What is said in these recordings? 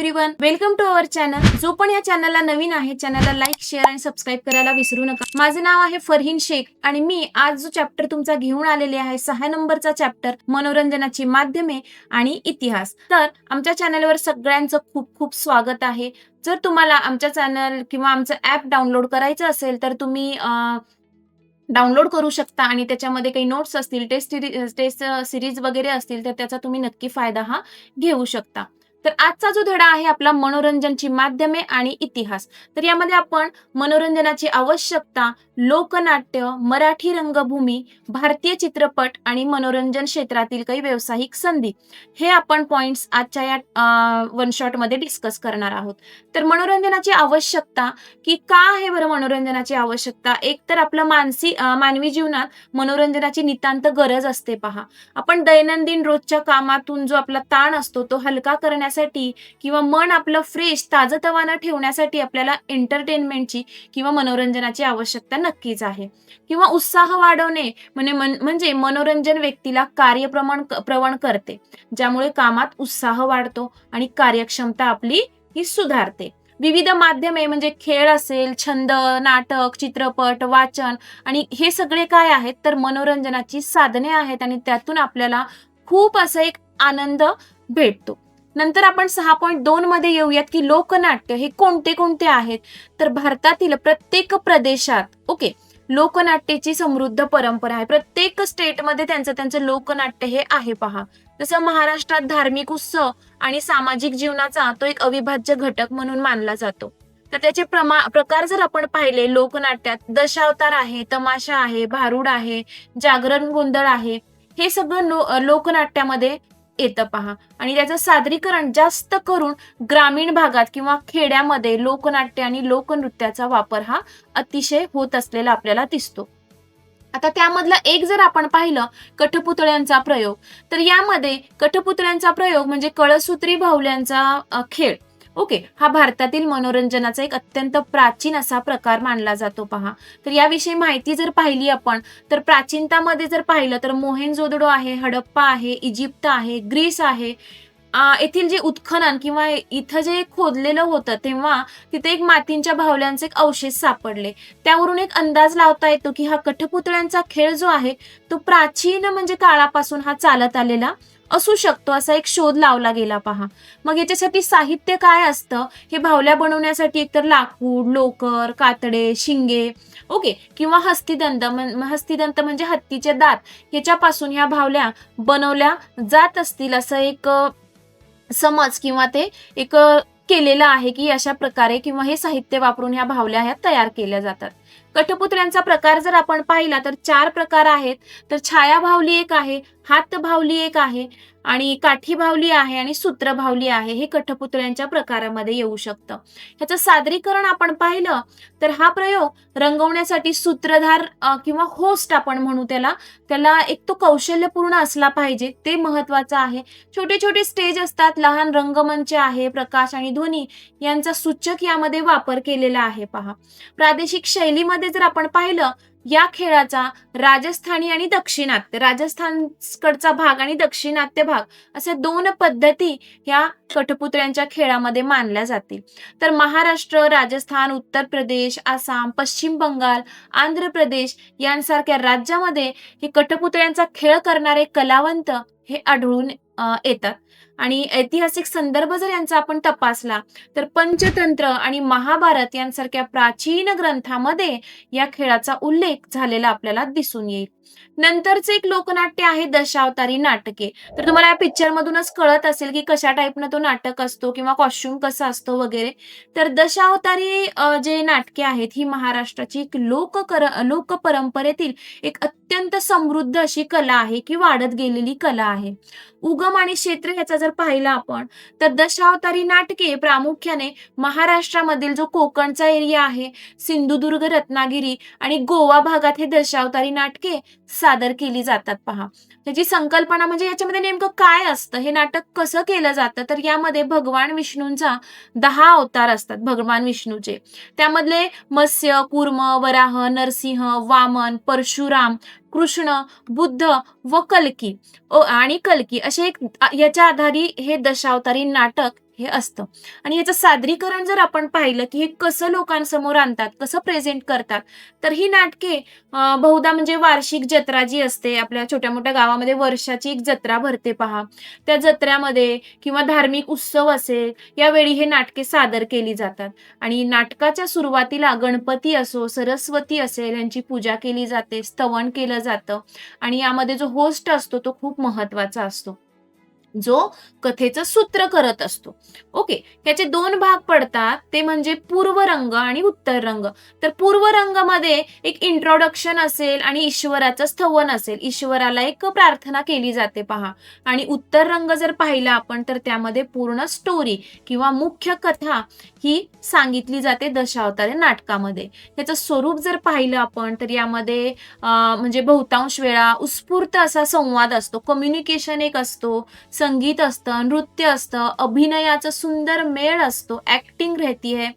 Everyone, welcome to our channel. जो पण या चॅनलला नवीन आहे चॅनलला लाईक, शेअर आणि सबस्क्राईब करायला विसरू नका. माझे नाव आहे फरहीन शेख आणि मी आज जो चॅप्टर तुमचा घेऊन आलेले आहे 6 नंबरचा चॅप्टर मनोरंजनाची माध्यमे आणि इतिहास. तर आमच्या चॅनलवर सगळ्यांचं खूप खूप स्वागत आहे. जर तुम्हाला आमच्या चॅनल किंवा आमचं ऍप डाउनलोड करायचं असेल तर तुम्ही डाउनलोड करू शकता आणि त्याच्यामध्ये काही नोट्स असतील, टेस्ट सिरीज वगैरे असतील तर त्याचा तुम्ही नक्की फायदा हा घेऊ शकता. तर आजचा जो धडा आहे आपला मनोरंजनची माध्यमे आणि इतिहास. तर यामध्ये आपण मनोरंजनाची आवश्यकता, लोकनाट्य, मराठी रंगभूमी, भारतीय चित्रपट आणि मनोरंजन क्षेत्रातील काही व्यावसायिक संधी हे आपण पॉइंट्स आजच्या या वन शॉट मध्ये डिस्कस करणार आहोत. तर मनोरंजनाची आवश्यकता की का आहे बरं मनोरंजनाची आवश्यकता? एक तर आपलं मानवी जीवनात मनोरंजनाची नितांत गरज असते. पहा, आपण दैनंदिन रोजच्या कामातून जो आपला ताण असतो तो हलका करण्यासाठी किंवा मन आपलं फ्रेश ताजतवानं ठेवण्यासाठी आपल्याला एंटरटेनमेंटची किंवा मनोरंजनाची आवश्यकता नक्कीच आहे. किंवा उत्साह वाढवणे म्हणजे मनोरंजन व्यक्तीला कार्यप्रवण करते, ज्यामुळे कामात उत्साह वाढतो आणि कार्यक्षमता आपली ही सुधारते. विविध माध्यमे म्हणजे खेळ असेल, छंद, नाटक, चित्रपट, वाचन आणि हे सगळे काय आहेत तर मनोरंजनाची साधने आहेत आणि त्यातून आपल्याला खूप असं एक आनंद भेटतो. नंतर आपण 6.2 मध्ये येऊयात की लोकनाट्य हे कोणते कोणते आहेत. तर भारतातील प्रत्येक प्रदेशात लोकनाट्याची समृद्ध परंपरा आहे. प्रत्येक स्टेटमध्ये त्यांचं लोकनाट्य हे आहे. पहा, जसं महाराष्ट्रात धार्मिक उत्सव आणि सामाजिक जीवनाचा तो एक अविभाज्य घटक म्हणून मानला जातो. तर त्याचे प्रकार जर आपण पाहिले लोकनाट्यात, दशावतार आहे, तमाशा आहे, भारुड आहे, जागरण गोंधळ आहे, हे सगळं लोकनाट्यामध्ये येतं. पहा, आणि त्याचं सादरीकरण जास्त करून ग्रामीण भागात किंवा खेड्यामध्ये लोकनाट्य आणि लोकनृत्याचा वापर हा अतिशय होत असलेला आपल्याला दिसतो. आता त्यामधलं एक जर आपण पाहिलं कठपुतळ्यांचा प्रयोग, तर यामध्ये कठपुतळ्यांचा प्रयोग म्हणजे कळसूत्री बाहुल्यांचा खेळ हा भारतातील मनोरंजनाचा एक अत्यंत प्राचीन असा प्रकार मानला जातो. पहा, तर याविषयी माहिती जर पाहिली आपण तर प्राचीनतामध्ये जर पाहिलं तर मोहेंजोदडो आहे, हडप्पा आहे, इजिप्त आहे, ग्रीस आहे. येथील जे उत्खनन किंवा इथं जे खोदलेलं होतं तेव्हा तिथे एक मातींच्या बाहुल्यांचे एक अवशेष सापडले. त्यावरून एक अंदाज लावता येतो की हा कठपुतळ्यांचा खेळ जो आहे तो प्राचीन म्हणजे काळापासून हा चालत आलेला असू शकतो, असा एक शोध लावला गेला. पहा, मग याच्यासाठी साहित्य काय असतं? हे बाहुल्या बनवण्यासाठी एकतर लाकूड, लोकर, कातडे, शिंगे किंवा हस्तिदंत म्हणजे हत्तीचे दात याच्यापासून ह्या बाहुल्या बनवल्या जात असतील असं एक समज किंवा ते एक केलेलं आहे की अशा प्रकारे किंवा हे साहित्य वापरून ह्या बाहुल्या ह्या तयार केल्या जातात. कठपुतळ्यांचा प्रकार जर आपण पाहिला तर 4 प्रकार आहेत. तर छाया बाहुली एक आहे, हात बाहुली एक आहे आणि काठी बाहुली आहे आणि सूत्र बाहुली आहे. हे कठपुतळ्यांच्या प्रकारामध्ये येऊ शकतं. ह्याचं सादरीकरण आपण पाहिलं तर हा प्रयोग रंगवण्यासाठी सूत्रधार किंवा होस्ट आपण म्हणू त्याला एक तो कौशल्यपूर्ण असला पाहिजे, ते महत्वाचं आहे. छोटे छोटे स्टेज असतात, लहान रंगमंच आहे, प्रकाश आणि ध्वनी यांचा सूचक यामध्ये वापर केलेला आहे. पहा, प्रादेशिक शैलीमध्ये जर आपण पाहिलं या खेळाचा राजस्थानी आणि दक्षिणात्य, राजस्थानकडचा भाग आणि दक्षिणात्य भाग असे 2 पद्धती या कठपुतळ्यांच्या खेळामध्ये मानल्या जातील. तर महाराष्ट्र, राजस्थान, उत्तर प्रदेश, आसाम, पश्चिम बंगाल, आंध्र प्रदेश यांसारख्या राज्यामध्ये हे कठपुतळ्यांचा खेळ करणारे कलावंत हे आढळून येतात. आणि ऐतिहासिक संदर्भ जर यांचा आपण तपासला तर पंचतंत्र आणि महाभारत यांसारख्या प्राचीन ग्रंथामध्ये या खेळाचा उल्लेख झालेला आपल्याला दिसून येईल. नंतरचे एक लोकनाट्य आहे दशावतारी नाटके. तर तुम्हाला या पिक्चर मधूनच कळत असेल की कशा टाईपनं तो नाटक असतो किंवा कॉस्ट्युम कसा असतो वगैरे. तर दशावतारी जे नाटके आहेत ही महाराष्ट्राची एक लोक परंपरेतील एक अत्यंत समृद्ध अशी कला आहे की वाढत गेलेली कला आहे. उगम आणि क्षेत्र याचा जर पाहिला आपण तर दशावतारी नाटके प्रामुख्याने महाराष्ट्रामधील जो कोकणचा एरिया आहे, सिंधुदुर्ग, रत्नागिरी आणि गोवा भागात हे दशावतारी नाटके सादर केली जातात. पहा, त्याची संकल्पना म्हणजे याच्यामध्ये नेमकं काय असतं, हे नाटक कसं केलं जातं. तर यामध्ये भगवान विष्णूंचा 10 अवतार असतात. भगवान विष्णूचे त्यामधले मत्स्य, कूर्म, वराह, नरसिंह, वामन, परशुराम, कृष्ण, बुद्ध व कल्की असे एक याच्या आधारे हे दशावतारी नाटक हे असतं. आणि याचं सादरीकरण जर आपण पाहिलं की हे कसं लोकांसमोर आणतात, कसं प्रेझेंट करतात, तर ही नाटके बहुधा म्हणजे वार्षिक जत्रा जी असते आपल्या छोट्या मोठ्या गावामध्ये वर्षाची एक जत्रा भरते पहा. त्या जत्रेमध्ये किंवा धार्मिक उत्सव असेल यावेळी हे नाटके सादर केली जातात. आणि नाटकाच्या सुरुवातीला गणपती असो, सरस्वती असेल यांची पूजा केली जाते, स्तवन केलं जातं आणि यामध्ये जो होस्ट असतो तो खूप महत्वाचा असतो, जो कथेचं सूत्र करत असतो. ओके, ह्याचे 2 भाग पडतात, ते म्हणजे पूर्व रंग आणि उत्तर रंग. तर पूर्व रंगामध्ये एक इंट्रोडक्शन असेल आणि ईश्वराचं स्तवन असेल, ईश्वराला एक प्रार्थना केली जाते पहा. आणि उत्तर रंग जर पाहिला आपण तर त्यामध्ये पूर्ण स्टोरी किंवा मुख्य कथा ही सांगितली जाते दशावतारी नाटकामध्ये. याचं स्वरूप जर पाहिलं आपण तर यामध्ये म्हणजे बहुतांश वेळा उत्स्फूर्त असा संवाद असतो, कम्युनिकेशन एक असतो, संगीत असतं, नृत्य असतं, अभिनयाचा सुंदर मेळ असतो, ऍक्टिंग रहती है.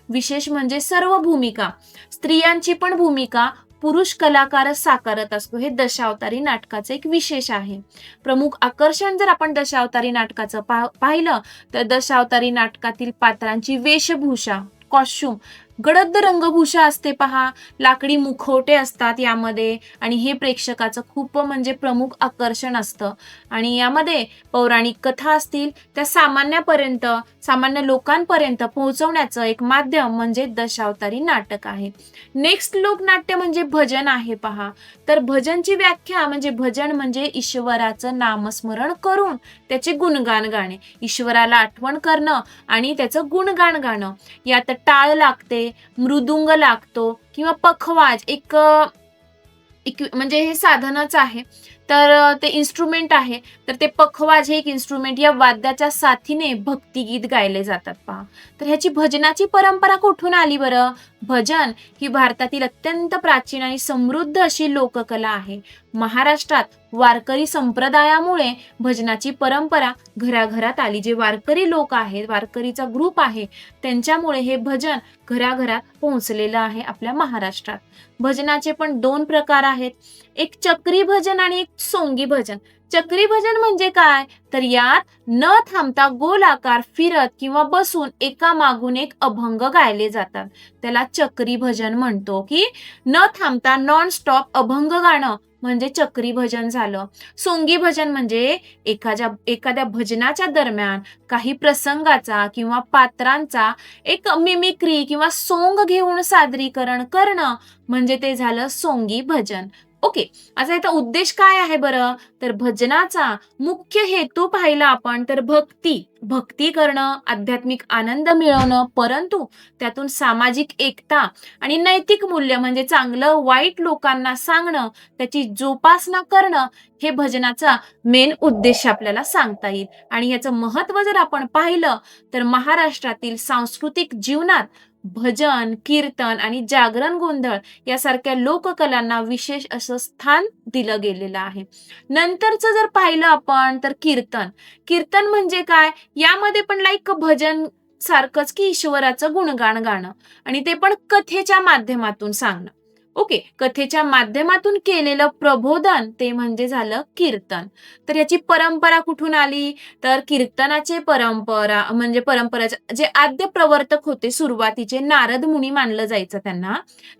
विशेष म्हणजे सर्व भूमिका, स्त्रियांची पण भूमिका पुरुष कलाकारच साकारत असतो. हे दशावतारी नाटकाचं एक विशेष आहे. प्रमुख आकर्षण जर आपण दशावतारी नाटकाचं पाहिलं तर दशावतारी नाटकातील पात्रांची वेशभूषा, कॉस्ट्युम, गडद रंगभूषा असते पहा, लाकडी मुखवटे असतात यामध्ये आणि हे प्रेक्षकाचं खूप म्हणजे प्रमुख आकर्षण असतं. आणि यामध्ये पौराणिक कथा असतील त्या सामान्य लोकांपर्यंत पोहोचवण्याचं एक माध्यम म्हणजे दशावतारी नाटक आहे. नेक्स्ट लोकनाट्य म्हणजे भजन आहे पहा. तर भजनची व्याख्या म्हणजे भजन म्हणजे ईश्वराचं नामस्मरण करून त्याचे गुणगान गाणे, ईश्वराला आठवण करणं आणि त्याचं गुणगान गाणं. यात टाळ लागते, मृदुंग लागतो किंवा पखवाज एक म्हणजे हे साधनच आहे. तर ते इन्स्ट्रुमेंट आहे, तर ते पखवाज हे एक इन्स्ट्रुमेंट, या वाद्याच्या साथीने भक्तिगीत गायले जातात पहा. तर ह्याची भजनाची परंपरा कुठून आली बरं? भजन ही भारतातील अत्यंत प्राचीन आणि समृद्ध अशी लोककला आहे. महाराष्ट्रात वारकरी संप्रदायामुळे भजनाची परंपरा घराघरात आली. जे वारकरी लोक आहेत, वारकरीचा ग्रुप आहे, त्यांच्यामुळे हे भजन घराघरात पोहोचलेलं आहे आपल्या महाराष्ट्रात. भजनाचे पण 2 प्रकार आहेत, एक चक्री भजन आणि एक सोंगी भजन. चक्री भजन म्हणजे काय? तर यात न थांबता गोलाकार फिरत किंवा बसून एका मागून एक अभंग गायले जातात. त्याला चक्री भजन म्हणतो, की न थांबता नॉन स्टॉप अभंग गाणं म्हणजे चक्री भजन झालं. सोंगी भजन म्हणजे एखाद्या भजनाच्या दरम्यान काही प्रसंगाचा किंवा पात्रांचा एक मिमिक्री किंवा सोंग घेऊन सादरीकरण करणं म्हणजे ते झालं सोंगी भजन. ओके, आता याचा उद्देश काय आहे बरं? तर भजनाचा मुख्य हेतू पाहिला आपण तर भक्ती करणं, आध्यात्मिक आनंद मिळवणं, परंतु त्यातून सामाजिक एकता आणि नैतिक मूल्य म्हणजे चांगलं वाईट लोकांना सांगणं, त्याची जोपासना करणं, हे भजनाचा मेन उद्देश आपल्याला सांगता येईल. आणि याचं महत्व जर आपण पाहिलं तर महाराष्ट्रातील सांस्कृतिक जीवनात भजन, कीर्तन आणि जागरण गोंधळ यासारख्या लोककलांना विशेष असं स्थान दिलं गेलेलं आहे. नंतरचं जर पाहिलं आपण तर कीर्तन म्हणजे काय? यामध्ये पण लाईक भजन सारखंच की ईश्वराचं गुणगान गाणं आणि ते पण कथेच्या माध्यमातून सांगणं. ओके, कथेच्या माध्यमातून केलेलं प्रबोधन ते म्हणजे झालं कीर्तन. तर याची परंपरा कुठून आली? तर कीर्तनाचे परंपराचे जे आद्य प्रवर्तक होते सुरुवातीचे नारद मुनी मानलं जायचं त्यांना,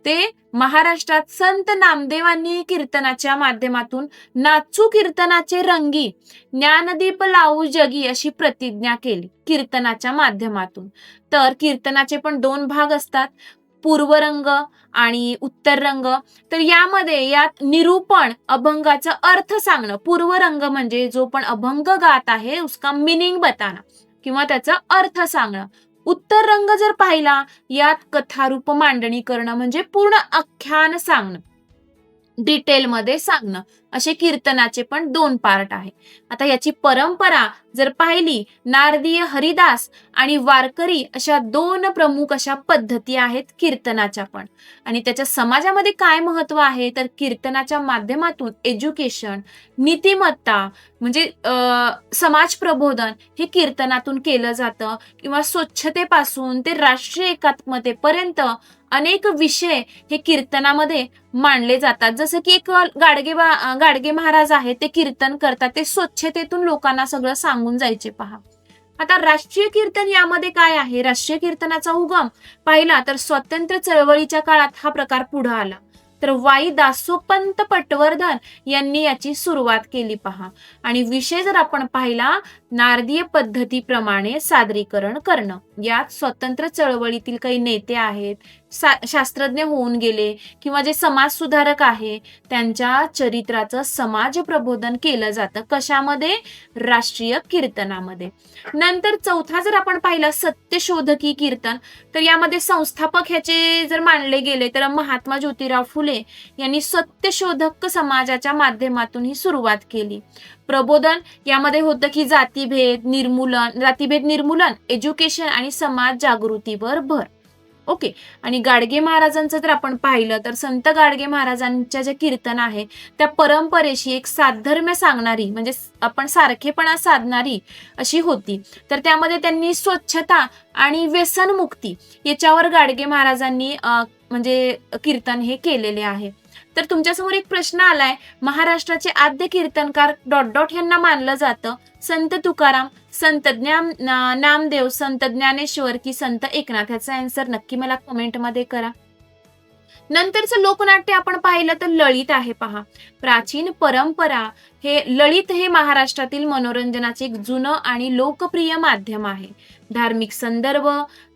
ते महाराष्ट्रात संत नामदेवांनी कीर्तनाच्या माध्यमातून नाचू कीर्तनाचे रंगी, ज्ञानदीप लावू जगी अशी प्रतिज्ञा केली कीर्तनाच्या माध्यमातून. तर कीर्तनाचे पण 2 भाग असतात, पूर्व रंग आणि उत्तर रंग. तर यात निरूपण, अभंगाचा अर्थ सांगणं. पूर्व रंग म्हणजे जो पण अभंग गात आहे उसका मीनिंग बताना किंवा त्याचा अर्थ सांगणं. उत्तर रंग जर पाहिला यात कथारूप मांडणी करणं म्हणजे पूर्ण आख्यान सांगणं, डिटेलमध्ये सांगणं. असे कीर्तनाचे पण 2 पार्ट आहे. आता याची परंपरा जर पाहिली, नारदीय हरिदास आणि वारकरी अशा 2 प्रमुख अशा पद्धती आहेत कीर्तनाच्या पण. आणि त्याच्या समाजामध्ये काय महत्व आहे तर कीर्तनाच्या माध्यमातून एज्युकेशन, नीतिमत्ता म्हणजे समाज प्रबोधन हे कीर्तनातून केलं जातं किंवा स्वच्छतेपासून ते राष्ट्रीय एकात्मतेपर्यंत अनेक विषय हे कीर्तनामध्ये मांडले जातात. जसं की एक गाडगे महाराज आहेत, ते कीर्तन करतात, ते स्वच्छतेतून लोकांना सगळं सांगून जायचे पहा. आता राष्ट्रीय कीर्तन यामध्ये काय आहे? राष्ट्रीय कीर्तनाचा उगम पाहिला तर स्वातंत्र्य चळवळीच्या काळात हा प्रकार पुढे आला. तर वाई दासोपंत पटवर्धन यांनी याची सुरुवात केली पहा. आणि विषय जर आपण पाहिला नारदीय पद्धतीप्रमाणे सादरीकरण करणं. यात स्वतंत्र चळवळीतील काही नेते आहेत, शास्त्रज्ञ होऊन गेले किंवा जे समाज सुधारक आहे त्यांच्या चरित्राचं समाज प्रबोधन केलं जातं. कशामध्ये? राष्ट्रीय कीर्तनामध्ये. नंतर चौथा जर आपण पाहिला सत्यशोधकी कीर्तन, तर यामध्ये संस्थापक ह्याचे जर मानले गेले तर महात्मा ज्योतिराव फुले यांनी सत्यशोधक समाजाच्या माध्यमातून ही सुरुवात केली. प्रबोधन यामध्ये होतं की जातीभेद निर्मूलन, एज्युकेशन आणि समाज जागृतीवर भर. ओके. आणि गाडगे महाराजांचं जर आपण पाहिलं तर संत गाडगे महाराजांच्या जे कीर्तन आहे त्या परंपरेशी एक साधर्म्य सांगणारी, म्हणजे आपण सारखेपणा साधणारी अशी होती. तर त्यामध्ये त्यांनी स्वच्छता आणि व्यसनमुक्ती याच्यावर गाडगे महाराजांनी म्हणजे कीर्तन हे केलेले आहे. तर तुमच्यासमोर एक प्रश्न आलाय, महाराष्ट्राचे आद्य कीर्तनकार ... यांना मानलं जातं संत तुकाराम, संत नामदेव, संत ज्ञानेश्वर की संत एकनाथ? याचा आन्सर नक्की मला कमेंटमध्ये करा. नंतरचं लोकनाट्य आपण पाहिलं तर ललित आहे पहा. प्राचीन परंपरा हे ललित हे महाराष्ट्रातील मनोरंजनाचे एक जुनं आणि लोकप्रिय माध्यम आहे. धार्मिक संदर्भ,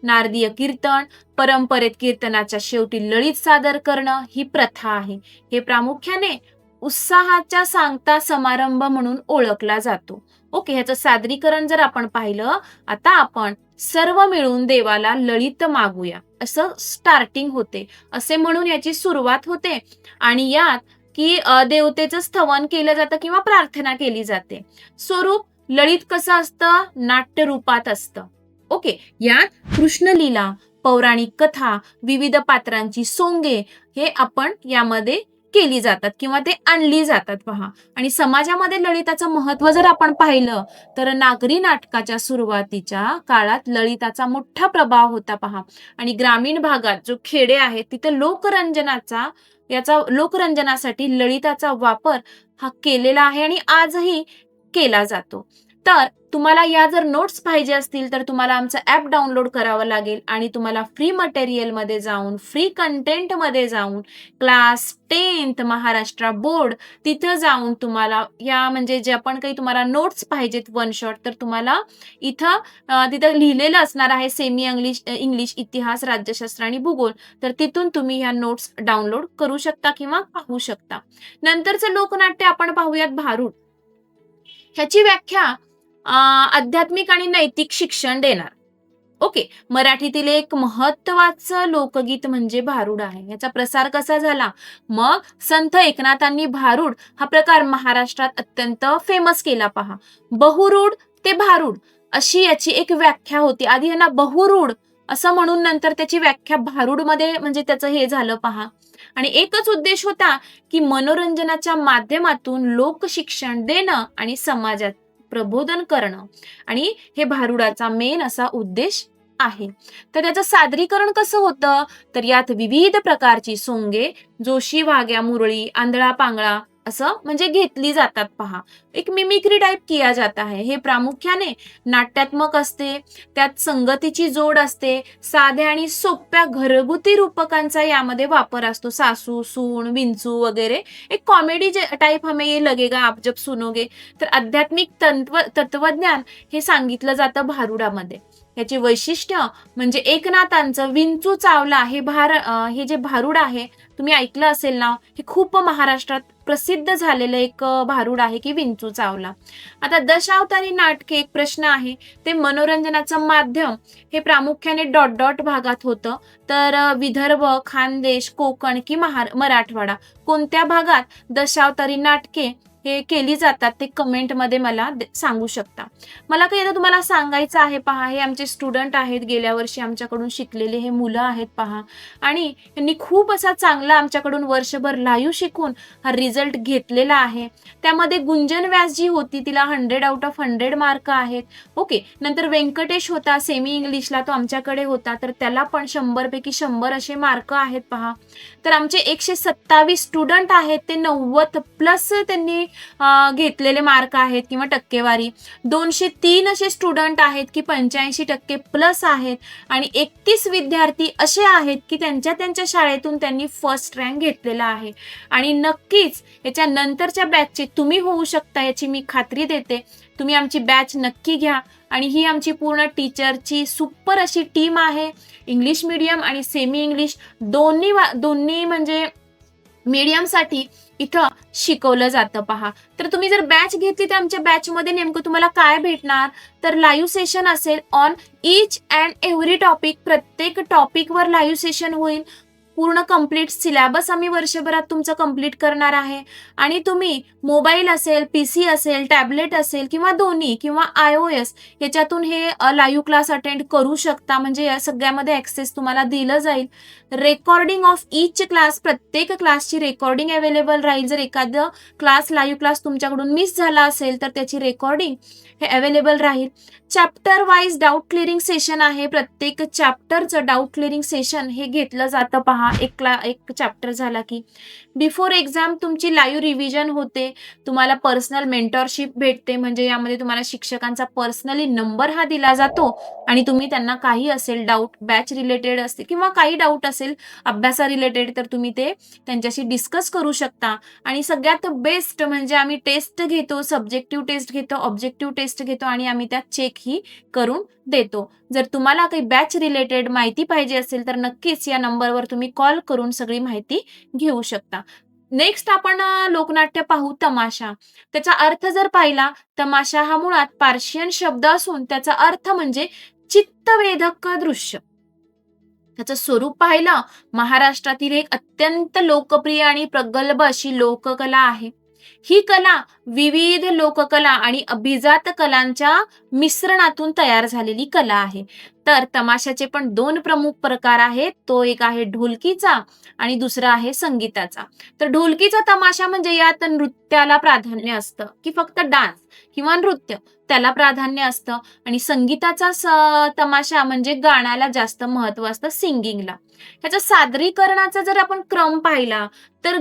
नारदीय कीर्तन, परंपरेत कीर्तनाच्या शेवटी ललित सादर करणं ही प्रथा आहे. हे प्रामुख्याने उत्साहाच्या सांगता समारंभ म्हणून ओळखला जातो. ओके. ह्याचं सादरीकरण जर आपण पाहिलं, आता आपण सर्व मिळून देवाला ललित मागूया असं स्टार्टिंग होते, असे म्हणून याची सुरुवात होते. आणि यात की देवतेचं स्तवन केलं जातं किंवा प्रार्थना केली जाते. स्वरूप ललित कसं असतं? नाट्य रूपात असतं. ओके. यात कृष्णलीला, पौराणिक कथा, विविध पात्रांची सोंगे हे आपण यामध्ये केली जातात किंवा ते आणली जातात पहा. आणि समाजामध्ये ललिताचं महत्व जर आपण पाहिलं तर नागरी नाटकाच्या सुरुवातीच्या काळात ललिताचा मोठा प्रभाव होता पहा. आणि ग्रामीण भागात जो खेडे आहेत तिथे लोकरंजनासाठी ललिताचा वापर हा केलेला आहे आणि आजही केला जातो. तर तुम्हाला या जर नोट्स पाहिजे असतील तर तुम्हाला आमचं ऍप डाउनलोड करावं लागेल आणि तुम्हाला फ्री मटेरियल मध्ये जाऊन, फ्री कंटेंट मध्ये जाऊन, क्लास 10th महाराष्ट्र बोर्ड तिथं जाऊन तुम्हाला या म्हणजे जे आपण काही तुम्हाला नोट्स पाहिजेत वन शॉट, तर तुम्हाला तिथं लिहिलेलं असणार आहे सेमी इंग्लिश, इतिहास, राज्यशास्त्र आणि भूगोल. तर तिथून तुम्ही ह्या नोट्स डाउनलोड करू शकता किंवा पाहू शकता. नंतरचं लोकनाट्य आपण पाहूयात भारूड. ह्याची व्याख्या आध्यात्मिक आणि नैतिक शिक्षण देणार. ओके. मराठीतील एक महत्वाचं लोकगीत म्हणजे भारूड आहे. याचा प्रसार कसा झाला? मग संत एकनाथांनी भारूड हा प्रकार महाराष्ट्रात अत्यंत फेमस केला पहा. बहुरूढ ते भारूड अशी याची एक व्याख्या होती. आधी यांना बहुरूढ असं म्हणून नंतर त्याची व्याख्या भारूड मध्ये म्हणजे त्याचं हे झालं पहा. आणि एकच उद्देश होता की मनोरंजनाच्या माध्यमातून लोकशिक्षण देणं आणि समाजात प्रबोधन करणं. आणि हे भारुडाचा मेन असा उद्देश आहे. तर त्याचं सादरीकरण कसं होतं? तर यात विविध प्रकारची सोंगे, जोशी वाग्या मुरळी, आंधळा पांगळा असं म्हणजे घेतली जातात पहा. एक मिमिक्री टाइप किया जाता है. हे प्रामुख्याने नाट्यात्मक असते, त्यात संगतीची जोड असते, साध्या आणि सोप्या घरगुती रूपकांचा यामध्ये वापर असतो. सासू, सून, विंचू वगैरे. एक कॉमेडी टाइप हमें ये लगेगा आप जब सुनोगे. तर आध्यात्मिक तत्वज्ञान हे सांगितलं जातं भारुडामध्ये. याचे वैशिष्ट्य म्हणजे एकनाथांचं विंचू चावला हे जे भारूड आहे, तुम्ही ऐकलं असेल ना, हे खूप महाराष्ट्रात प्रसिद्ध झालेलं एक भारूड आहे की विंचू चावला. आता दशावतारी नाटके एक प्रश्न आहे, ते मनोरंजनाचं माध्यम हे प्रामुख्याने ... भागात होतं. तर विदर्भ, खानदेश, कोकण की मराठवाडा कोणत्या भागात दशावतारी नाटके हे केली जातात ते कमेंट मध्ये मला सांगू शकता. मला काही आता तुम्हाला सांगायचं आहे पहा. हे आमचे स्टुडंट आहेत, गेल्या वर्षी आमच्याकडून शिकलेले हे मुलं आहेत पहा. आणि यांनी खूप असा चांगला आमच्याकडून वर्षभर लाईव्ह शिकून हा रिझल्ट घेतलेला आहे. त्यामध्ये गुंजन व्यास जी होती तिला 100 out of 100 मार्क आहेत. ओके. नंतर व्यंकटेश होता सेमी इंग्लिशला, तो आमच्याकडे होता, तर त्याला पण 100 पैकी 100 असे मार्क आहेत पहा. तर आमचे 127 स्टुडंट आहेत, ते 90+ त्यांनी घेतलेले मार्क आहेत किंवा टक्केवारी. 203 असे स्टुडंट आहेत की 85% प्लस आहेत आणि 31 विद्यार्थी असे आहेत की त्यांच्या शाळेतून त्यांनी फर्स्ट रँक घेतलेला आहे. आणि नक्कीच याच्या नंतरच्या बॅचचे तुम्ही होऊ शकता याची मी खात्री देते. तुम्ही आमची बॅच नक्की घ्या. आणि ही आमची पूर्ण टीचरची सुपर अशी टीम आहे. इंग्लिश मीडियम आणि सेमी इंग्लिश दोन्ही म्हणजे मीडियमसाठी इथं शिकवलं जातं पहा. तर तुम्ही जर बॅच घेतली तर आमच्या बॅचमध्ये नेमकं तुम्हाला काय भेटणार, तर लाईव्ह सेशन असेल on each and every topic. प्रत्येक टॉपिकवर लाईव्ह सेशन होईल. पूर्ण कंप्लीट सिलेबस आम्ही वर्षभरात तुमचं कंप्लीट करणार आहे. आणि तुम्ही मोबाईल असेल, PC असेल, टॅबलेट असेल किंवा दोन्ही किंवा iOS याच्यातून हे लाईव्ह क्लास अटेंड करू शकता. म्हणजे या सगळ्यामध्ये ॲक्सेस तुम्हाला दिलं जाईल. रेकॉर्डिंग ऑफ ईच क्लास, प्रत्येक क्लासची रेकॉर्डिंग अवेलेबल राहील. जर एखादं लाईव्ह क्लास तुमच्याकडून मिस झाला असेल तर त्याची रेकॉर्डिंग हे अवेलेबल राहील. Chapter wise doubt clearing session आहे. प्रत्येक चॅप्टरचं डाऊट क्लिअरिंग सेशन हे घेतलं जातं पहा. एक चॅप्टर झाला की बिफोर एक्झाम तुमची लाईव्ह रिव्हिजन होते. तुम्हाला पर्सनल मेंटॉरशिप भेटते. म्हणजे यामध्ये तुम्हाला शिक्षकांचा पर्सनली नंबर हा दिला जातो आणि तुम्ही त्यांना काही असेल डाऊट, बॅच रिलेटेड असते किंवा काही डाऊट असेल अभ्यासा रिलेटेड, तर तुम्ही ते त्यांच्याशी डिस्कस करू शकता. आणि सगळ्यात बेस्ट म्हणजे आम्ही टेस्ट घेतो, सब्जेक्टिव्ह टेस्ट घेतो, ऑब्जेक्टिव्ह टेस्ट घेतो आणि आम्ही त्यात चेक ही करून देतो. जर तुम्हाला काही बॅच रिलेटेड माहिती पाहिजे असेल तर नक्कीच या नंबरवर तुम्ही कॉल करून सगळी माहिती घेऊ शकता. नेक्स्ट आपण लोकनाट्य पाहू, तमाशा. त्याचा अर्थ जर पाहिला, तमाशा हा मुळात पार्शियन शब्द असून त्याचा अर्थ म्हणजे चित्तवेधक दृश्य. त्याचं स्वरूप पाहिलं, महाराष्ट्रातील एक अत्यंत लोकप्रिय आणि प्रगल्भ अशी लोककला आहे. ही कला विविध लोककला आणि अभिजात कलांच्या मिश्रणातून तयार झालेली कला आहे. तर तमाशाचे पण 2 प्रमुख प्रकार आहेत. तो एक आहे ढोलकीचा आणि दुसरा आहे संगीताचा. तर ढोलकीचा तमाशा म्हणजे यात नृत्याला प्राधान्य असतं की फक्त डान्स किंवा नृत्य त्याला प्राधान्य असतं. आणि संगीताचा तमाशा म्हणजे गाण्याला जास्त महत्व असतं, सिंगिंगला. ह्याच्या सादरीकरणाचा जर आपण क्रम पाहिला तर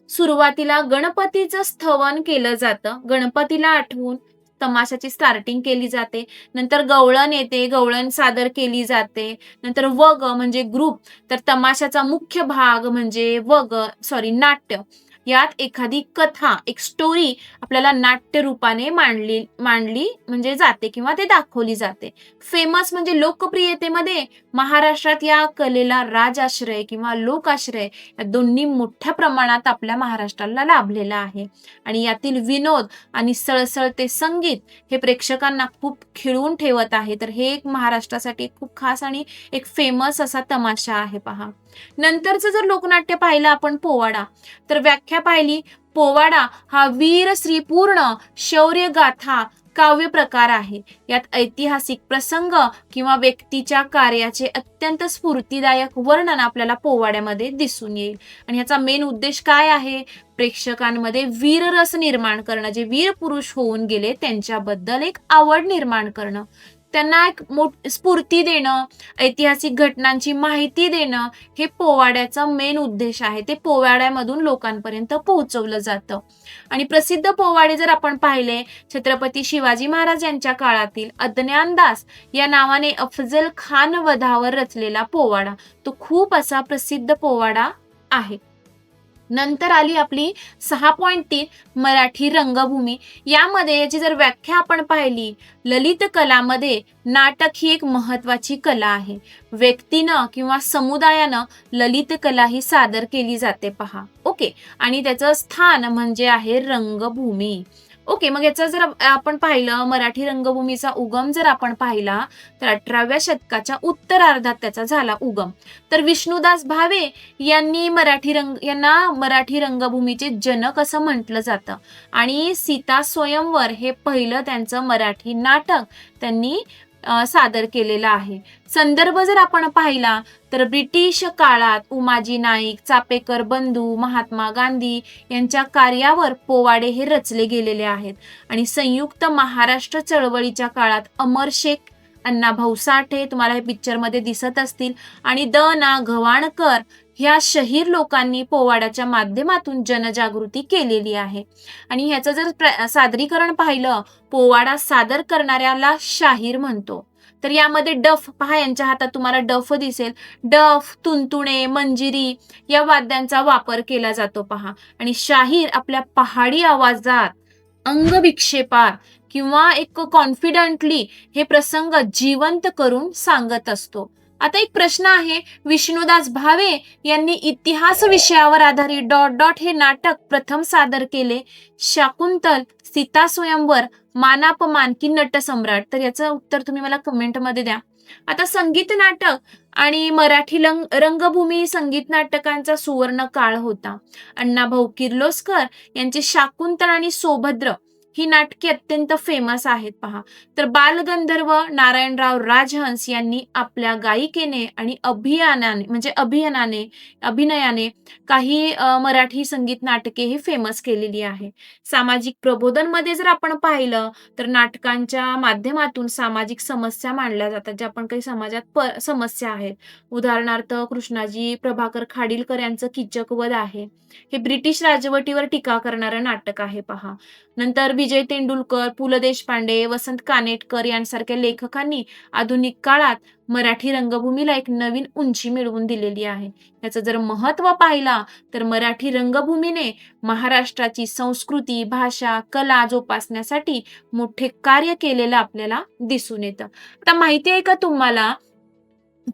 सुरुवातीला गणपतीचं स्तवन केलं जातं. गणपतीला आठवून तमाशाची स्टार्टिंग केली जाते. नंतर गवळण येते, गवळण सादर केली जाते. नंतर वग म्हणजे ग्रुप. तर तमाशाचा मुख्य भाग म्हणजे नाट्य. यात एखादी कथा, एक स्टोरी आपल्याला नाट्य रूपाने मांडली म्हणजे जाते किंवा ते दाखवली जाते. फेमस म्हणजे लोकप्रियतेमध्ये महाराष्ट्रात या कलेला राजाश्रय किंवा लोकाश्रय या दोन्ही मोठ्या प्रमाणात आपल्या महाराष्ट्राला लाभलेला आहे. आणि यातील विनोद आणि सळसळते संगीत हे प्रेक्षकांना खूप खिळवून ठेवत आहे. तर हे एक महाराष्ट्रासाठी खूप खास आणि एक फेमस असा तमाशा आहे पहा. नंतरचं जर लोकनाट्य पाहिलं आपण, पोवाडा. तर व्याख्या पाहिली, पोवाडा हा वीर श्रीपूर्ण शौर्य गाथा काव्य प्रकार आहे. यात ऐतिहासिक प्रसंग किंवा व्यक्तीच्या कार्याचे अत्यंत स्फूर्तिदायक वर्णन आपल्याला पोवाड्यामध्ये दिसून येईल. आणि ह्याचा मेन उद्देश काय आहे, प्रेक्षकांमध्ये वीररस निर्माण करणं. जे वीर पुरुष होऊन गेले त्यांच्याबद्दल एक आवड निर्माण करणं, त्यांना एक स्फूर्ती देणं, ऐतिहासिक घटनांची माहिती देणं, हे पोवाड्याचा मेन उद्देश आहे. ते पोवाड्यामधून लोकांपर्यंत पोहोचवलं जातं. आणि प्रसिद्ध पोवाडे जर आपण पाहिले, छत्रपती शिवाजी महाराज यांच्या काळातील अज्ञानदास या नावाने अफजल खान वधावर रचलेला पोवाडा, तो खूप असा प्रसिद्ध पोवाडा आहे. नंतर आली आपली 6.3 मराठी रंगभूमी. यामध्ये याची जर व्याख्या आपण पाहिली, ललित कलामध्ये नाटक ही एक महत्वाची कला आहे. व्यक्तीनं किंवा समुदायानं ललित कला ही सादर केली जाते पहा. ओके. आणि त्याचं स्थान म्हणजे आहे रंगभूमी. ओके. मग याचं जर आपण पाहिलं, मराठी रंगभूमीचा उगम जर आपण पाहिला तर 18व्या शतकाच्या उत्तरार्धात त्याचा झाला उगम. तर विष्णुदास भावे यांना मराठी रंगभूमीचे जनक असं म्हटलं जातं. आणि सीता स्वयंवर हे पहिलं त्यांचं मराठी नाटक त्यांनी सादर केलेला आहे. संदर्भ जर आपण पाहिला तर ब्रिटिश काळात उमाजी नाईक, चापेकर बंधू, महात्मा गांधी यांच्या कार्यावर पोवाडे हे रचले गेलेले आहेत. आणि संयुक्त महाराष्ट्र चळवळीच्या काळात अमर शेख, अण्णाभाऊ साठे तुम्हाला हे पिक्चरमध्ये दिसत असतील, आणि द ना गवाणकर ह्या शहीर लोकांनी पोवाड्याच्या माध्यमातून जनजागृती केलेली आहे. आणि ह्याचं जर सादरीकरण पाहिलं, पोवाडा सादर करणाऱ्याला शाहीर म्हणतो. तर यामध्ये डफ पहा, यांच्या हातात तुम्हाला डफ दिसेल. डफ, तुणतुणे, मंजिरी या वाद्यांचा वापर केला जातो पहा. आणि शाहीर आपल्या पहाडी आवाजात अंगविक्षेपात किंवा एक कॉन्फिडंटली हे प्रसंग जिवंत करून सांगत असतो. आता एक प्रश्न आहे, विष्णुदास भावे यांनी इतिहास विषयावर आधारित डॉट डॉट हे नाटक प्रथम सादर केले. शाकुंतल, सीता स्वयंवर, मानापमान की नटसम्राट? तर याचं उत्तर तुम्ही मला कमेंटमध्ये द्या. आता संगीत नाटक आणि मराठी रंगभूमी संगीत नाटकांचा सुवर्ण काळ होता. अण्णाभाऊ किर्लोस्कर यांचे शाकुंतल आणि सोभद्र ही नाटके अत्यंत फेमस आहेत पहा. तर बालगंधर्व नारायणराव राजहंस यांनी आपल्या गायिकेने आणि अभिनयाने काही मराठी संगीत नाटके ही फेमस केलेली आहे. सामाजिक प्रबोधनमध्ये जर आपण पाहिलं तर नाटकांच्या माध्यमातून सामाजिक समस्या मांडल्या जातात, ज्या पण काही समाजात समस्या आहेत. उदाहरणार्थ कृष्णाजी प्रभाकर खाडीलकर यांचं कीचकवध आहे. हे ब्रिटिश राजवटीवर टीका करणारं नाटक आहे पहा. नंतर विजय तेंडुलकर, पु ल देशपांडे, वसंत कानेटकर यांसारख्या लेखकांनी आधुनिक काळात मराठी रंगभूमीला एक नवीन उंची मिळवून दिलेली आहे. याचं जर महत्व पाहिला तर मराठी रंगभूमीने महाराष्ट्राची संस्कृती, भाषा, कला जोपासण्यासाठी मोठे कार्य केलेलं आपल्याला दिसून येतं. आता माहिती आहे का तुम्हाला,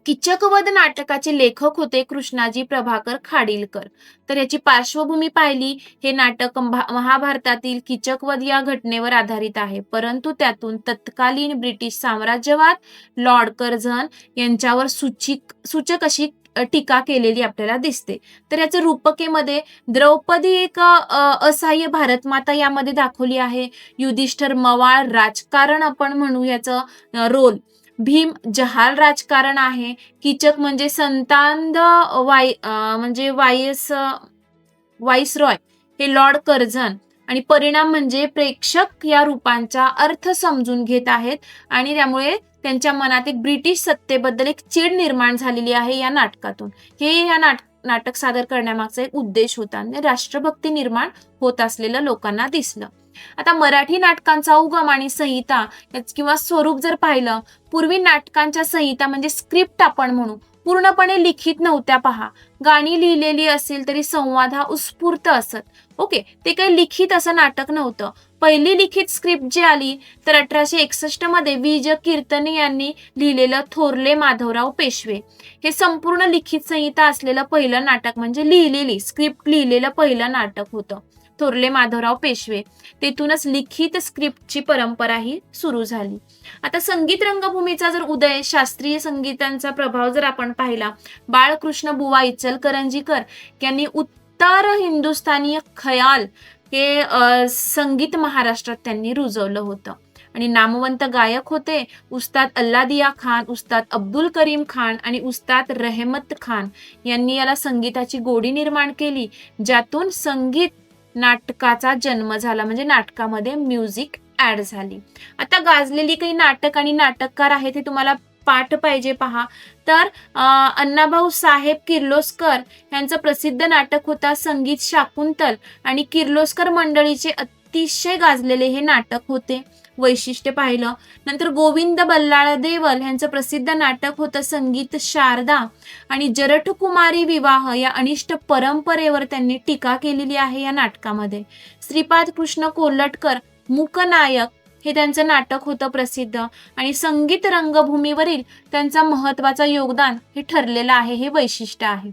कीचकवध नाटकाचे लेखक होते कृष्णाजी प्रभाकर खाडीलकर. तर याची पार्श्वभूमी पाहिली, हे नाटक महाभारतातील कीचकवध या घटनेवर आधारित आहे. परंतु त्यातून तत्कालीन ब्रिटिश साम्राज्यवाद, लॉर्ड कर्झन यांच्यावर सूचक अशी टीका केलेली आपल्याला दिसते. तर याचं रूपकेमध्ये द्रौपदी एक असहाय्य भारतमाता यामध्ये दाखवली आहे. युधिष्ठिर मवाळ राजकारण आपण म्हणू याचं रोल. भीम जहाल राजकारण आहे. कीचक म्हणजे संतांद म्हणजे वाईसरॉय हे लॉर्ड कर्झन. आणि परिणाम म्हणजे प्रेक्षक या रूपांचा अर्थ समजून घेत आहेत आणि त्यामुळे त्यांच्या मनात एक ब्रिटिश सत्तेबद्दल एक चीड निर्माण झालेली आहे या नाटकातून. हे या नाटक सादर करण्यामागचा एक उद्देश होता आणि राष्ट्रभक्ती निर्माण होत असलेलं लोकांना दिसलं. आता मराठी नाटकांचा उगम आणि संहिता किंवा स्वरूप जर पाहिलं, पूर्वी नाटकांच्या संहिता म्हणजे स्क्रिप्ट आपण म्हणू पूर्णपणे लिखित नव्हत्या पहा. गाणी लिहिलेली असेल तरी संवाद हा उत्स्फूर्त असत. ओके, ते काही लिखित असं नाटक नव्हतं. पहिली लिखित स्क्रिप्ट जी आली तर 1861 मध्ये वि.ज. कीर्तने यांनी लिहिलेलं थोरले माधवराव पेशवे हे संपूर्ण लिखित संहिता असलेलं पहिलं नाटक म्हणजे लिहिलेली स्क्रिप्ट लिहिलेलं पहिलं नाटक होतं थोरले माधवराव पेशवे. तेथूनच लिखित स्क्रिप्टची परंपरा ही सुरू झाली. आता संगीत रंगभूमीचा जर उदय, शास्त्रीय संगीतांचा प्रभाव जर आपण पाहिला, बाळकृष्ण बुवा इचलकरंजीकर यांनी उत्तर हिंदुस्थानी खयाल हे संगीत महाराष्ट्रात त्यांनी रुजवलं होतं. आणि नामवंत गायक होते उस्ताद अल्लादिया खान, उस्ताद अब्दुल करीम खान आणि उस्ताद रहमत खान यांनी याला संगीताची गोडी निर्माण केली, ज्यातून संगीत नाटकाचा जन्म झाला, म्हणजे नाटकामध्ये म्युझिक ऍड झाली. आता गाजलेली काही नाटक आणि नाटककार आहेत हे तुम्हाला पाठ पाहिजे पहा. तर अण्णाभाऊ साहेब किर्लोस्कर यांचं प्रसिद्ध नाटक होता संगीत शाकुंतल आणि किर्लोस्कर मंडळीचे अतिशय गाजलेले हे नाटक होते. वैशिष्ट्य पाहिलं नंतर गोविंद बल्लाळ देवल यांचं प्रसिद्ध नाटक होतं संगीत शारदा आणि जरठकुमारी विवाह या अनिष्ट परंपरेवर त्यांनी टीका केलेली आहे या नाटकामध्ये. श्रीपाद कृष्ण कोल्हटकर मूकनायक हे त्यांचं नाटक होतं प्रसिद्ध आणि संगीत रंगभूमीवरील त्यांचा महत्वाचा योगदान हे ठरलेलं आहे, हे वैशिष्ट्य आहे.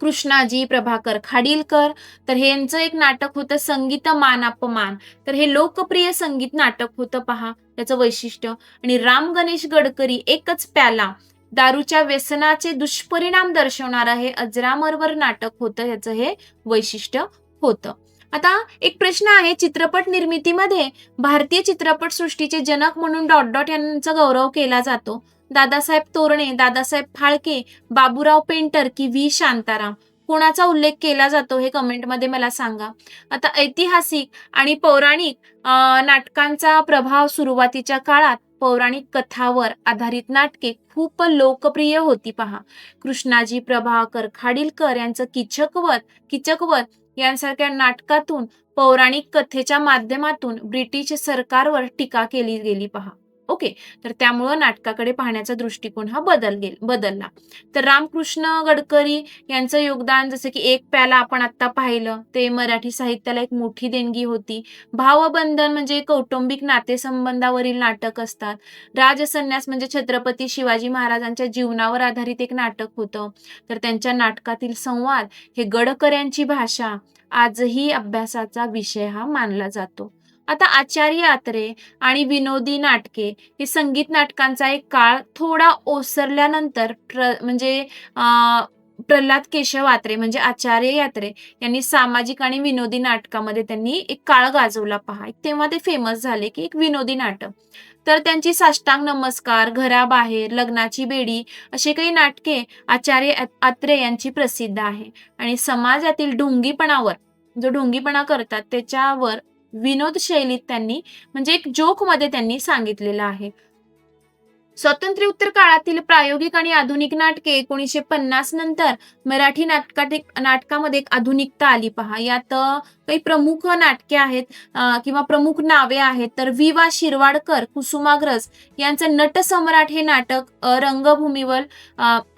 कृष्णाजी प्रभाकर खाडीलकर तर हे यांचं एक नाटक होतं संगीत मानापमान. तर हे लोकप्रिय संगीत नाटक होतं पहा, त्याचं वैशिष्ट्य. आणि राम गणेश गडकरी एकच प्याला दारूच्या व्यसनाचे दुष्परिणाम दर्शवणारं हे अजरामरवर नाटक होतं, याचं हे वैशिष्ट्य होतं. आता एक प्रश्न आहे, चित्रपट निर्मितीमध्ये भारतीय चित्रपट सृष्टीचे जनक म्हणून डॉट डॉट यांचा गौरव केला जातो. दादासाहेब तोरणे, दादासाहेब फाळके, बाबूराव पेंटर की व्ही शांताराम, कोणाचा उल्लेख केला जातो हे कमेंटमध्ये मला सांगा. आता ऐतिहासिक आणि पौराणिक नाटकांचा प्रभाव सुरुवातीच्या काळात पौराणिक कथावर आधारित नाटके खूप लोकप्रिय होती पहा. कृष्णाजी प्रभाकर खाडीलकर यांचं किचकवत यांसारख्या नाटकातून पौराणिक कथेच्या माध्यमातून ब्रिटिश सरकारवर टीका केली गेली पहा. ओके, तर त्यामुळं नाटकाकडे पाहण्याचा दृष्टिकोन हा बदलला. तर रामकृष्ण गडकरी यांचं योगदान, जसं की एक प्याला आपण आता पाहिलं, ते मराठी साहित्याला एक मोठी देणगी होती. भावबंधन म्हणजे कौटुंबिक नातेसंबंधावरील नाटक असतात. राजसन्यास म्हणजे छत्रपती शिवाजी महाराजांच्या जीवनावर आधारित एक नाटक होतं. तर त्यांच्या नाटकातील संवाद हे गडकऱ्यांची भाषा आजही अभ्यासाचा विषय हा मानला जातो. आता आचार्य आत्रे आणि विनोदी नाटके हे संगीत नाटकांचा एक काळ थोडा ओसरल्यानंतर प्रल्हाद केशव आत्रे म्हणजे आचार्य यात्रे यांनी सामाजिक आणि विनोदी नाटकामध्ये त्यांनी एक काळ गाजवला पहा. तेव्हा ते फेमस झाले की एक विनोदी नाटक. तर त्यांची साष्टांग नमस्कार, घराबाहेर, लग्नाची बेडी असे काही नाटके आचार्य आत्रे यांची प्रसिद्ध आहे. आणि समाजातील ढोंगीपणा करतात त्याच्यावर विनोद शैलीत त्यांनी म्हणजे एक जोक मध्ये त्यांनी सांगितलेलं आहे. स्वातंत्र्योत्तर काळातील प्रायोगिक आणि आधुनिक नाटके 1950 नंतर मराठी नाटकामध्ये एक आधुनिकता आली पहा. यात काही प्रमुख नाटके आहेत किंवा प्रमुख नावे आहेत. तर वि. वा. शिरवाडकर, कुसुमाग्रज यांचं नटसम्राट हे नाटक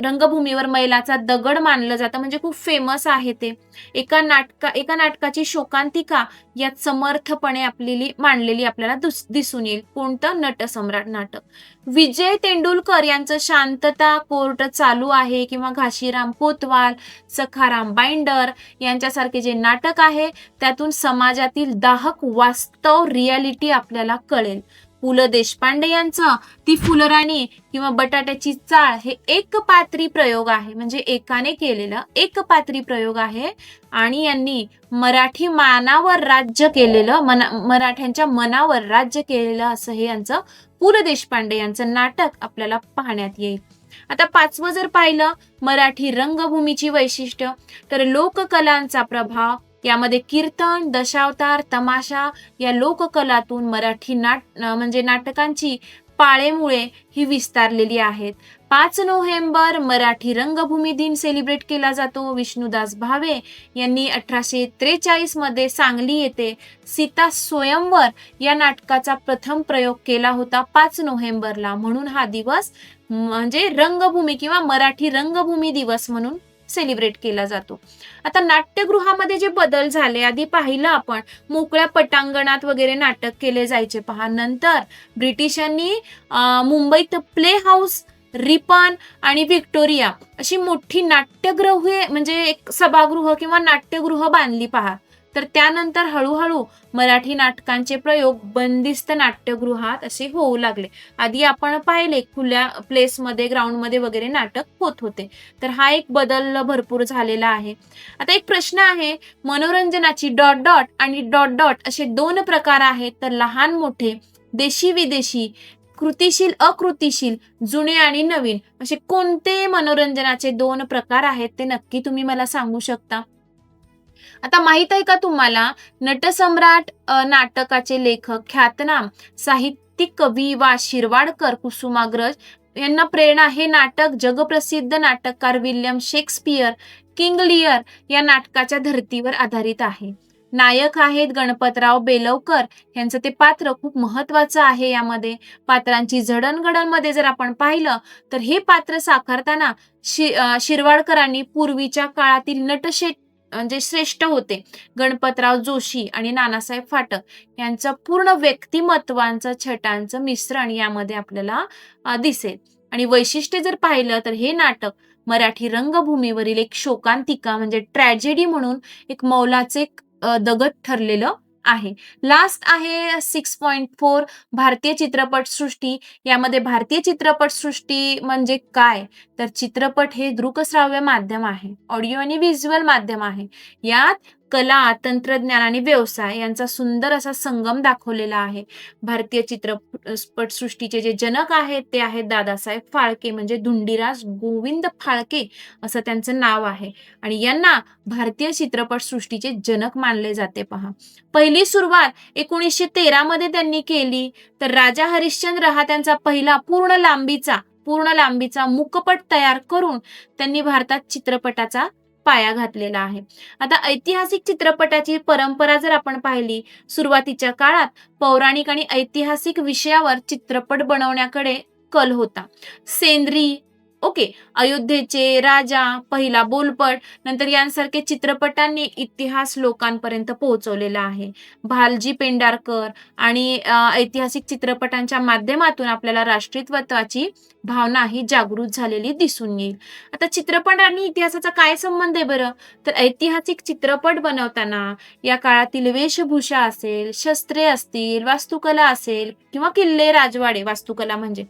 रंगभूमीवर मैलाचा दगड मानलं जातं, म्हणजे खूप फेमस आहे ते. एका नाटकाची शोकांतिका यात समर्थपणे मांडलेली आपल्याला दिसून येईल. कोणतं? नटसम्राट नाटक. विजय तेंडुलकर यांचं शांतता कोर्ट चालू आहे किंवा घाशीराम कोतवाल, सखाराम बाइंडर यांच्यासारखे जे नाटक आहे त्यातून समाजातील दाहक वास्तव रियालिटी आपल्याला कळेल. पु. ल. देशपांडे यांचं ती फुलराणी किंवा बटाट्याची चाळ हे एकपात्री प्रयोग आहे, म्हणजे एकाने केलेलं एकपात्री प्रयोग आहे. आणि यांनी मराठ्यांच्या मनावर राज्य केलेलं असं हे यांचं पु. ल. देशपांडे यांचं नाटक आपल्याला पाहण्यात येईल. आता 5वं जर पाहिलं, मराठी रंगभूमीची वैशिष्ट्य, तर लोककलांचा प्रभाव. यामध्ये कीर्तन, दशावतार, तमाशा या लोककलातून मराठी नाटकांची पाळेमुळे ही विस्तारलेली आहेत. 5 नोव्हेंबर मराठी रंगभूमी दिन सेलिब्रेट केला जातो. विष्णुदास भावे यांनी 1843 मध्ये सांगली येथे सीता स्वयंवर या नाटकाचा प्रथम प्रयोग केला होता 5 नोव्हेंबरला. म्हणून हा दिवस म्हणजे रंगभूमी किंवा मराठी रंगभूमी दिवस म्हणून सेलिब्रेट केला जातो. आता नाट्यगृहामध्ये जे बदल झाले, आधी पाहिलं आपण मोकळ्या पटांगणात वगैरे नाटक केले जायचे पहा. नंतर ब्रिटिशांनी मुंबईत प्ले हाऊस, रिपन आणि व्हिक्टोरिया अशी मोठी नाट्यगृहे म्हणजे एक सभागृह किंवा नाट्यगृह बांधली पहा. तर त्यानंतर हळूहळू मराठी नाटकांचे प्रयोग बंदिस्त नाट्यगृहात असे होऊ लागले. आधी आपण पाहिले खुल्या प्लेसमध्ये, ग्राउंडमध्ये वगैरे नाटक होत होते. तर हा एक बदल भरपूर झालेला आहे. आता एक प्रश्न आहे, मनोरंजनाची डॉट डॉट आणि डॉट डॉट असे 2 प्रकार आहेत. तर लहान मोठे, देशी विदेशी, कृतिशील अकृतिशील, जुने आणि नवीन असे कोणते मनोरंजनाचे 2 प्रकार आहेत ते नक्की तुम्ही मला सांगू शकता. आता माहित आहे का तुम्हाला, नटसम्राट नाटकाचे लेखक ख्यातनाम साहित्यिक कवी वा. शिरवाडकर, कुसुमाग्रज यांना प्रेरणा हे नाटक जगप्रसिद्ध नाटककार विल्यम शेक्सपियर किंग लिअर या नाटकाच्या धर्तीवर आधारित आहे. नायक आहेत गणपतराव बेलवकर यांचं ते पात्र खूप महत्वाचं आहे. यामध्ये पात्रांची जडणघडणमध्ये जर आपण पाहिलं तर हे पात्र साकारताना शिरवाडकरांनी पूर्वीच्या काळातील नटशेट म्हणजे श्रेष्ठ होते गणपतराव जोशी आणि नानासाहेब फाटक यांचं पूर्ण व्यक्तिमत्वांचं छटांचं मिश्रण यामध्ये आपल्याला दिसेल. आणि वैशिष्ट्य जर पाहिलं तर हे नाटक मराठी रंगभूमीवरील एक शोकांतिका म्हणजे ट्रॅजेडी म्हणून एक मौलाचे दगड ठरलेलं आहे. लास्ट आहे 6.4 भारतीय चित्रपटसृष्टी. यामध्ये भारतीय चित्रपटसृष्टी म्हणजे काय, तर चित्रपट हे दृकश्राव्य माध्यम आहे, ऑडिओ आणि व्हिज्युअल माध्यम आहे. यात कला, तंत्रज्ञान आणि व्यवसाय यांचा सुंदर असा संगम दाखवलेला आहे. भारतीय चित्रपट सृष्टीचे जे जनक आहेत ते आहेत दादासाहेब फाळके, म्हणजे धुंडीराज गोविंद फाळके असं त्यांचं नाव आहे आणि यांना भारतीय चित्रपट सृष्टीचे जनक मानले जाते पहा. पहिली सुरुवात 1913 मध्ये त्यांनी केली. तर राजा हरिश्चंद्र हा त्यांचा पहिला पूर्ण लांबीचा मूकपट तयार करून त्यांनी भारतात चित्रपटाचा पाया घातलेला आहे. आता ऐतिहासिक चित्रपटाची परंपरा जर आपण पाहिली, सुरुवातीच्या काळात पौराणिक आणि ऐतिहासिक विषयावर चित्रपट बनवण्याकडे कल होता. सेंद्री, ओके, अयोध्येचे राजा, पहिला बोलपट, नंतर यांसारखे चित्रपटांनी इतिहास लोकांपर्यंत पोहोचवलेला आहे. भालजी पेंढारकर आणि ऐतिहासिक चित्रपटांच्या माध्यमातून आपल्याला राष्ट्रीयत्वाची भावना ही जागृत झालेली दिसून येईल. आता चित्रपट आणि इतिहासाचा काय संबंध आहे बरं? तर ऐतिहासिक चित्रपट बनवताना या काळातील वेशभूषा असेल, शस्त्रे असतील, वास्तुकला असेल किंवा किल्ले राजवाडे, वास्तुकला म्हणजे,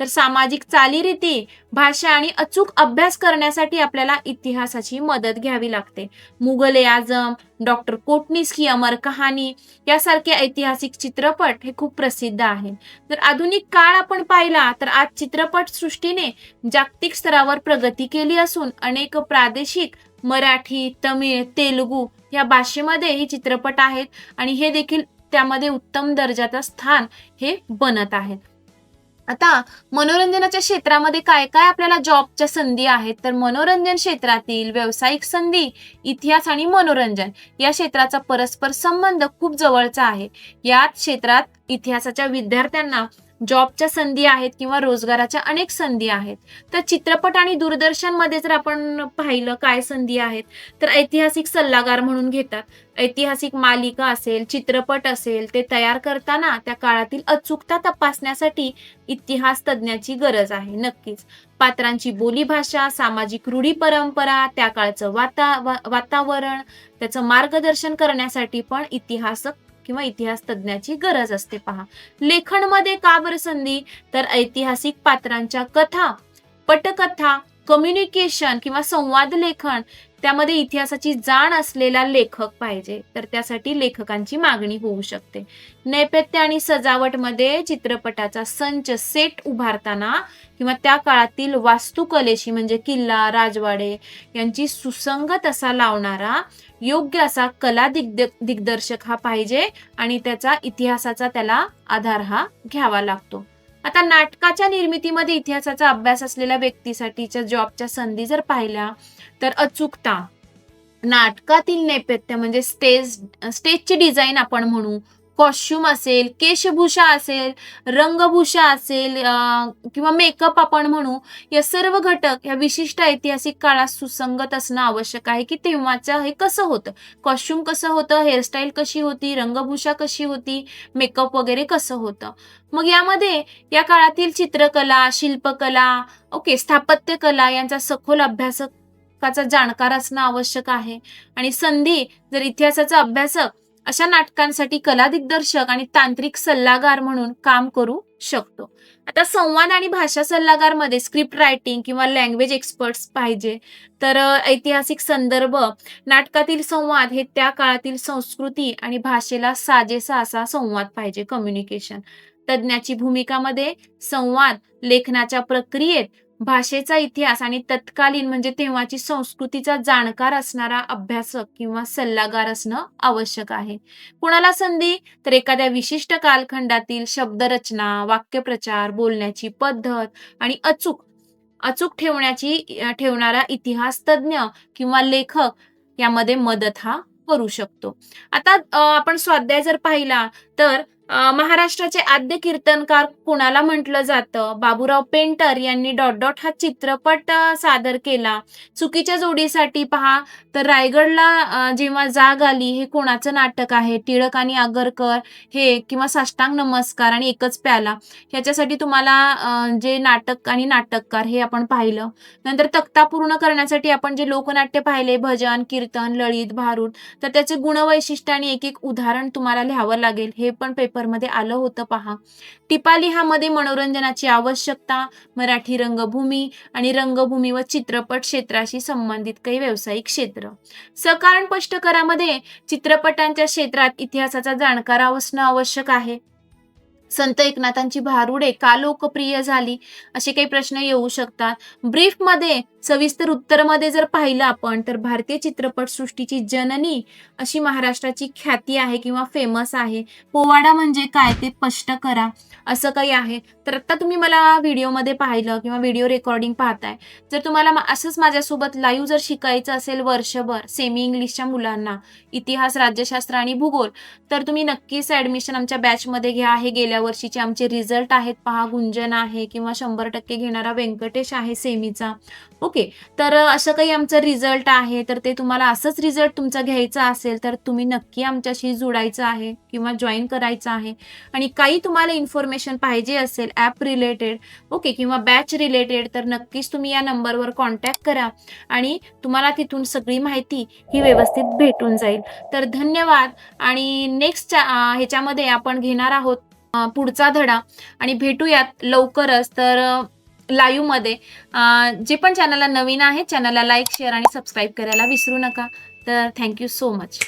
तर सामाजिक चालीरीती, भाषा आणि अचूक अभ्यास करण्यासाठी आपल्याला इतिहासाची मदत घ्यावी लागते. मुघल ए आझम, डॉक्टर कोटनीस की अमर कहाणी यासारखे ऐतिहासिक चित्रपट हे खूप प्रसिद्ध आहे. जर आधुनिक काळ आपण पाहिला तर आज चित्रपट सृष्टीने जागतिक स्तरावर प्रगती केली असून अनेक प्रादेशिक मराठी, तमिळ, तेलुगू या भाषेमध्ये हे चित्रपट आहेत आणि हे देखील त्यामध्ये उत्तम दर्जाचं स्थान हे बनत आहेत. आता मनोरंजनाच्या क्षेत्रामध्ये काय काय आपल्याला जॉबच्या संधी आहेत, तर मनोरंजन क्षेत्रातील व्यावसायिक संधी, इतिहास आणि मनोरंजन या क्षेत्राचा परस्पर संबंध खूप जवळचा आहे. या क्षेत्रात इतिहासाच्या विद्यार्थ्यांना जॉबच्या संधी आहेत किंवा रोजगाराच्या अनेक संधी आहेत. तर चित्रपट आणि दूरदर्शन मध्ये जर आपण पाहिलं काय संधी आहेत, तर ऐतिहासिक सल्लागार म्हणून घेतात. ऐतिहासिक मालिका असेल, चित्रपट असेल, ते तयार करताना त्या काळातील अचूकता तपासण्यासाठी इतिहास तज्ञाची गरज आहे. नक्कीच पात्रांची बोलीभाषा, सामाजिक रूढी परंपरा, त्या काळचं वातावरण, त्याचं मार्गदर्शन करण्यासाठी पण इतिहासक किंवा इतिहास तज्ञाची गरज असते पहा. लेखन मध्ये का बरं संधी, तर ऐतिहासिक पात्रांच्या कथा, पटकथा, कम्युनिकेशन किंवा संवाद लेखन, त्यामध्ये इतिहासाची जाण असलेला लेखक पाहिजे, तर त्यासाठी लेखकांची मागणी होऊ शकते. नैपथ्य आणि सजावट मध्ये चित्रपटाचा संच सेट उभारताना किंवा त्या काळातील वास्तुकलेशी म्हणजे किल्ला, राजवाडे यांची सुसंगत असा लावणारा योग्य असा कला दिग्दर्शक हा पाहिजे आणि त्याचा इतिहासाचा त्याला आधार हा घ्यावा लागतो. आता नाटकाच्या निर्मितीमध्ये इतिहासाचा अभ्यास असलेल्या व्यक्तीसाठीच्या जॉबच्या संधी जर पाहिल्या, तर अचूकता, नाटकातील नेपथ्य म्हणजे स्टेजची डिझाईन आपण म्हणू, कॉस्ट्युम असेल, केशभूषा असेल, रंगभूषा असेल किंवा मेकअप आपण म्हणू, या सर्व घटक या विशिष्ट ऐतिहासिक काळात सुसंगत असणं आवश्यक आहे की तेव्हाचं हे कसं होतं, कॉस्ट्युम कसं होतं, हेअरस्टाईल कशी होती, रंगभूषा कशी होती, मेकअप वगैरे कसं होतं. मग यामध्ये या काळातील चित्रकला, शिल्पकला, ओके, स्थापत्यकला यांचा सखोल अभ्यासकाचा जाणकार असणं आवश्यक आहे. आणि संधी जर इतिहासाचा अभ्यासक अशा नाटकांसाठी कला दिग्दर्शक आणि तांत्रिक सल्लागार म्हणून काम करू शकतो. आता संवाद आणि भाषा सल्लागार मध्ये स्क्रिप्ट रायटिंग किंवा लँग्वेज एक्सपर्ट्स पाहिजे. तर ऐतिहासिक संदर्भ, नाटकातील संवाद हे त्या काळातील संस्कृती आणि भाषेला साजेसा असा संवाद पाहिजे, कम्युनिकेशन. तज्ञाची भूमिकामध्ये संवाद, लेखनाच्या प्रक्रियेत भाषेचा इतिहास आणि तत्कालीन म्हणजे तेव्हाची संस्कृतीचा जाणकार असणारा अभ्यासक किंवा सल्लागार असणं आवश्यक आहे. कुणाला संधी, तर एखाद्या विशिष्ट कालखंडातील शब्दरचना, वाक्यप्रचार, बोलण्याची पद्धत आणि अचूक ठेवणारा इतिहास तज्ञ किंवा लेखक यामध्ये मदत हा करू शकतो. आता आपण स्वाध्याय जर पाहिला तर महाराष्ट्राचे आद्य कीर्तनकार कोणाला म्हटलं जातं, बाबूराव पेंटर यांनी डॉट डॉट हा चित्रपट सादर केला. चुकीच्या जोडीसाठी पहा, तर रायगडला जेव्हा जाग आली हे कोणाचं नाटक आहे, टिळक आणि आगरकर हे, किंवा साष्टांग नमस्कार आणि एकच प्याला, ह्याच्यासाठी तुम्हाला जे नाटक आणि नाटककार हे आपण पाहिलं. नंतर तक्ता पूर्ण करण्यासाठी आपण जे लोकनाट्य पाहिले, भजन, कीर्तन, लळित, भारूड, तर त्याचे गुणवैशिष्ट्य आणि एक एक उदाहरण तुम्हाला लिहावं लागेल. हे पण पेपरमध्ये आलं होतं पहा. टिपा लिहामध्ये मनोरंजनाची आवश्यकता, मराठी रंगभूमी आणि रंगभूमी व चित्रपट क्षेत्राशी संबंधित काही व्यावसायिक क्षेत्र. सकारण स्पष्टकरामध्ये चित्रपटांच्या क्षेत्रात इतिहासाचा जाणकार असणं आवश्यक आहे. संत एकनाथांची भारुडे का लोकप्रिय झाली असे काही प्रश्न येऊ शकतात. ब्रीफमध्ये सविस्तर उत्तरमध्ये जर पाहिलं आपण तर भारतीय चित्रपटसृष्टीची जननी अशी महाराष्ट्राची ख्याती आहे किंवा फेमस आहे. पोवाडा म्हणजे काय ते स्पष्ट करा असं काही आहे. तर आता तुम्ही मला व्हिडिओमध्ये पाहिलं किंवा व्हिडिओ रेकॉर्डिंग पाहताय. जर तुम्हाला असंच माझ्यासोबत लाईव्ह जर शिकायचं असेल वर्षभर सेमी इंग्लिशच्या मुलांना इतिहास, राज्यशास्त्र आणि भूगोल, तर तुम्ही नक्कीच ॲडमिशन आमच्या बॅचमध्ये घ्या. हे गेल्या वर्षीचे आमचे रिझल्ट आहेत पहा. गुंजन आहे किंवा 100% घेणारा व्यंकटेश आहे सेमीचा. ओके, तर असं काही आमचं रिझल्ट आहे. तर ते तुम्हाला असंच रिझल्ट तुमचा घ्यायचा असेल तर तुम्ही नक्की आमच्याशी जोडायचं आहे किंवा जॉईन करायचं आहे. आणि काही तुम्हाला इन्फॉर्मेशन पाहिजे असेल ॲप रिलेटेड ओके किंवा बॅच रिलेटेड तर नक्कीच तुम्ही या नंबरवर कॉन्टॅक्ट करा आणि तुम्हाला तिथून सगळी माहिती ही व्यवस्थित भेटून जाईल. तर धन्यवाद. आणि नेक्स्ट ह्याच्यामध्ये आपण घेणार आहोत पुढचा धडा आणि भेटूयात लवकरच. तर लाईव्हमध्ये जे पण चॅनलला नवीन आहे चॅनलला लाईक, शेअर आणि सबस्क्राईब करायला विसरू नका. तर थँक्यू सो मच.